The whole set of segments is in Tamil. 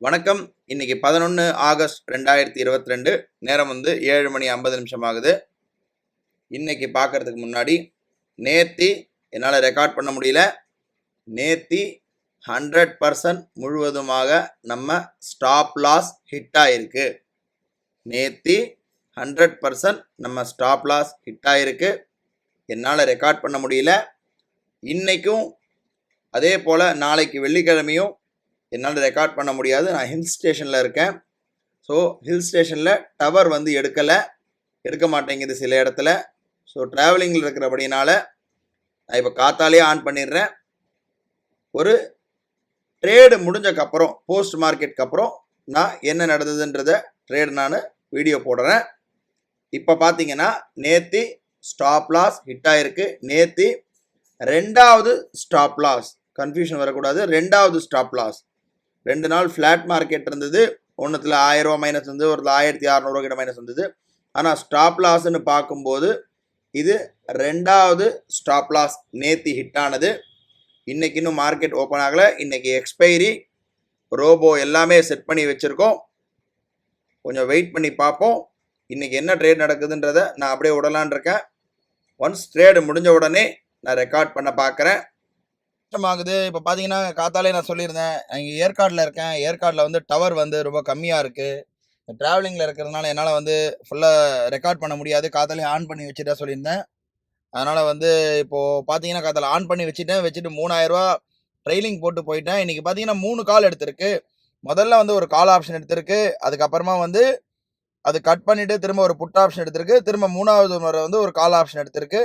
வணக்கம். இன்னைக்கு 11 ஆகஸ்ட் 2022, நேரம் 7:50 ஆகுது. இன்னைக்கு பார்க்கறதுக்கு முன்னாடி நேத்தி என்னால் ரெக்கார்ட் பண்ண முடியல. நேத்தி 100% முழுவதுமாக நம்ம ஸ்டாப் லாஸ் ஹிட் ஆயிருக்கு. நேத்தி 100% நம்ம ஸ்டாப் லாஸ் ஹிட் ஆயிருக்கு. என்னால் ரெக்கார்ட் பண்ண முடியல. இன்னைக்கும் அதே போல் நாளைக்கு வெள்ளிக்கிழமையும் என்னால் ரெக்கார்ட் பண்ண முடியாது. நான் ஹில் ஸ்டேஷனில் இருக்கேன். ஸோ ஹில் ஸ்டேஷனில் டவர் எடுக்க மாட்டேங்குது சில இடத்துல. ஸோ ட்ராவலிங்கில் இருக்கிறபடினால நான் இப்போ காத்தாலே ஆன் பண்ணிடுறேன். ஒரு ட்ரேடு முடிஞ்சக்கப்புறம், போஸ்ட் மார்க்கெட்டுக்கு அப்புறம் நான் என்ன நடந்ததுன்றத ட்ரேடு நான் வீடியோ போடுறேன். இப்போ பார்த்தீங்கன்னா நேத்தி ஸ்டாப் லாஸ் ஹிட் ஆகிருக்கு. நேத்தி ரெண்டாவது ஸ்டாப் லாஸ், கன்ஃபியூஷன் வரக்கூடாது, ரெண்டாவது ஸ்டாப் லாஸ். 2 நாள் ஃப்ளாட் மார்க்கெட் இருந்தது. ஒன்றுத்தில் 1000 ரூபா மைனஸ் இருந்தது, ஒரு 1600 கிட்ட மைனஸ் இருந்தது. ஆனால் ஸ்டாப் லாஸ்ன்னு பார்க்கும்போது இது ரெண்டாவது ஸ்டாப் லாஸ் நேத்தி ஹிட் ஆனது. இன்றைக்கி இன்னும் மார்க்கெட் ஓப்பன் ஆகலை. இன்றைக்கி எக்ஸ்பைரி, ரோபோ எல்லாமே செட் பண்ணி வச்சுருக்கோம். கொஞ்சம் வெயிட் பண்ணி பார்ப்போம். இன்றைக்கி என்ன ட்ரேட் நடக்குதுன்றதை நான் அப்படியே விடலான் இருக்கேன். ஒன்ஸ் ட்ரேடு முடிஞ்ச உடனே நான் ரெக்கார்ட் பண்ண பார்க்குறேன். ஆகுது. இப்போ பார்த்தீங்கன்னா காத்தாலே நான் சொல்லியிருந்தேன், இங்கே ஏற்காடில் இருக்கேன். ஏற்காடில் டவர் ரொம்ப கம்மியாக இருக்குது. ட்ராவலிங்கில் இருக்கிறதுனால என்னால் ஃபுல்லாக ரெக்கார்ட் பண்ண முடியாது. காத்தாலே ஆன் பண்ணி வச்சுட்டா சொல்லியிருந்தேன். அதனால் இப்போது பார்த்தீங்கன்னா காத்தால ஆன் பண்ணி வச்சுட்டு 3000 ரூபா ட்ரெயிலிங் போட்டு போயிட்டேன். இன்றைக்கி பார்த்தீங்கன்னா 3 கால் எடுத்திருக்கு. முதல்ல ஒரு கால் ஆப்ஷன் எடுத்திருக்கு. அதுக்கப்புறமா அது கட் பண்ணிவிட்டு திரும்ப ஒரு புட் ஆப்ஷன் எடுத்திருக்கு. திரும்ப 3வது முறை ஒரு கால் ஆப்ஷன் எடுத்திருக்கு.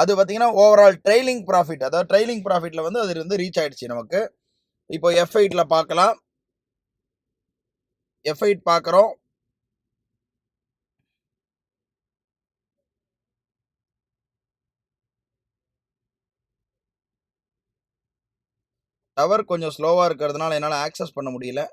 அது பார்த்தீங்கன்னா ஓவரால் ட்ரெயிலிங் ப்ராஃபிட், அதாவது ட்ரெயிலிங் ப்ராஃபிட்டில் அது ரீச் ஆகிடுச்சு நமக்கு. இப்போ F8 பார்க்கலாம். F8 பார்க்குறோம். டவர் கொஞ்சம் ஸ்லோவாக இருக்கிறதுனால என்னால் ஆக்சஸ் பண்ண முடியல.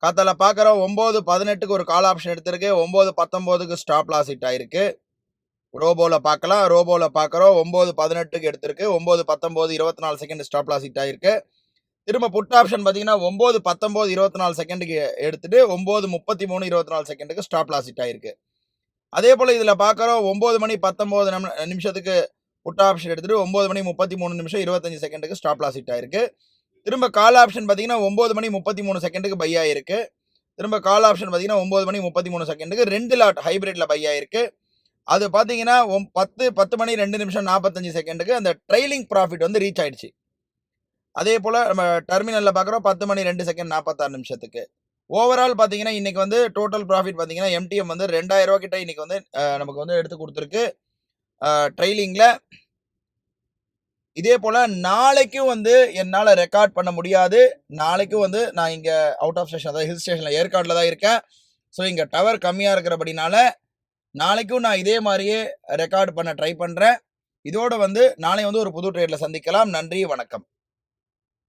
காத்தால பார்க்குறோம் 9:18க்கு ஒரு கால் ஆப்ஷன் எடுத்திருக்கு. 9:19க்கு ஸ்டாப் லாஸ் ஹிட் ஆயிருக்கு. ரோபோவில் பார்க்கலாம். ரோபோவில் பார்க்குறோம் 9:18க்கு எடுத்திருக்கு. 9:19 24 செகண்ட் ஸ்டாப் லாஸ் ஹிட் ஆயிருக்கு. திரும்ப புட் ஆப்ஷன் பார்த்தீங்கன்னா 9:19 24 செகண்டுக்கு எடுத்துட்டு 9:33 24 செகண்டுக்கு ஸ்டாப் லாஸ் ஹிட் ஆயிருக்கு. அதே போல் இதில் பார்க்குறோம் 9:19 புட் ஆப்ஷன் எடுத்துட்டு 9:33 25 செகண்டுக்கு ஸ்டாப் லாஸ் ஹிட் ஆயிருக்கு. திரும்ப கால் ஆப்ஷன் பார்த்தீங்கன்னா 9:33 செகண்டுக்கு பை ஆயிருக்கு. திரும்ப கால் ஆப்ஷன் பார்த்தீங்கன்னா 9:33 செகண்டுக்கு 2 லாட் ஹைபிரிட்ல பை ஆயிருக்கு. அது பார்த்தீங்கன்னா 10:02 45 செகண்டுக்கு அந்த ட்ரெயிலிங் ப்ராஃபிட் ரீச் ஆயிடுச்சு. அதே போல் நம்ம டெர்மினலில் பார்க்குறோம் 10:02 செகண்ட் 46 நிமிஷத்துக்கு. ஓவரால் பார்த்தீங்கன்னா இன்றைக்கி டோட்டல் ப்ராஃபிட் பார்த்தீங்கன்னா MTM 2000 ரூபா கிட்ட இன்றைக்கி நமக்கு எடுத்து கொடுத்துருக்கு ட்ரெயிலிங்கில். இதே போல் நாளைக்கும் என்னால் ரெக்கார்ட் பண்ண முடியாது. நாளைக்கும் நான் இங்கே அவுட் ஆஃப் ஸ்டேஷன், அதாவது ஹில் ஸ்டேஷனில் ஏற்காடில் தான் இருக்கேன். ஸோ இங்கே டவர் கம்மியாக இருக்கிறபடினால நாளைக்கும் நான் இதே மாதிரியே ரெக்கார்ட் பண்ண ட்ரை பண்ணுறேன். இதோடு நாளை ஒரு புது ட்ரேடில் சந்திக்கலாம். நன்றி, வணக்கம்.